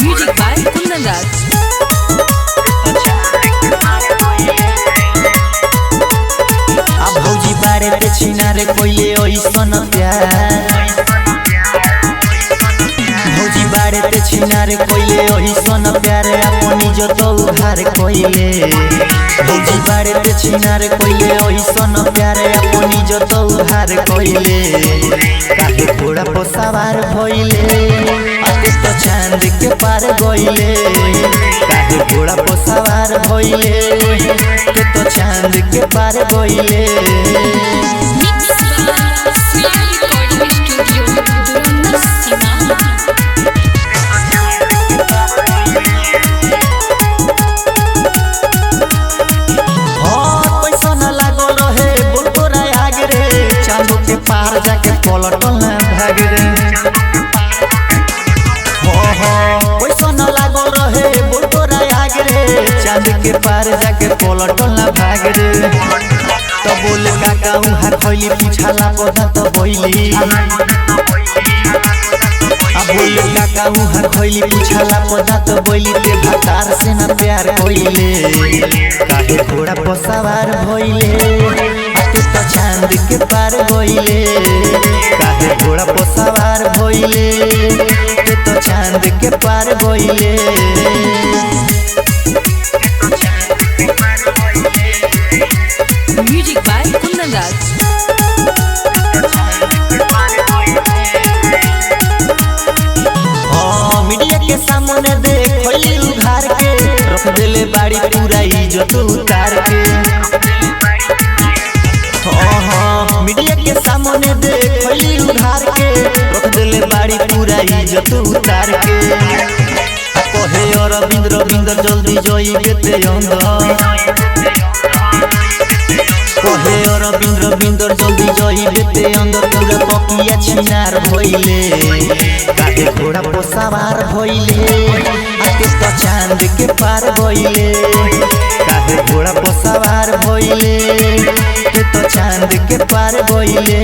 Music by Kundan Das. अब भौजी बारे ते छिनारे कोइले ओइसन प्यार भौजी बारे ते छिनारे कोइले ओइसन प्यार अपनी जो तो उधार कोइले भौजी बारे ते छिनारे कोइले ओइसन प्यार अपनी जो तो उधार कोइले काहे घोड़ा पर सवार भइले अते तो चांद के पार गइले काहे घोड़ा पर सवार भइले के तो चांद के पार गइले। Mix by Sri Recording Studio, Duranda Sima. के पार जाके पलटल ना भाग रे पैसा न लागल रहे बुलतोरा आगे रे चांद के पार जाके पलटल ना भाग रे तो बोले काका उहा खैली पूछाला पता तो बोइली अब बोले काका उहा खैली पूछाला पता तो बोइली ते भतार से ना प्यार कोइले काहे घोड़ा पर सवार भइले तो चांद के पार गइले काहे घोड़ा पर सवार भइले के तो चांद के पार गइले। Music by Kundan Das. Media के सामने देखली उधार के रख देले बाड़ी पूरा इज्जत उतार के मीडिया के सामने देखली उधार के रख देले बाड़ी पूरा इज्जत उतार के कहे रविंद्र जल्दी जइबे ते अंदर कहे रविंद्र जल्दी जइबे ते अंदर पूरा पकिया छिनार भइले काहे घोड़ा पर सवार भइले आके तो चांद के पार गइले काहे घोड़ा पर सवार भइले के तो चांद के पार गइले।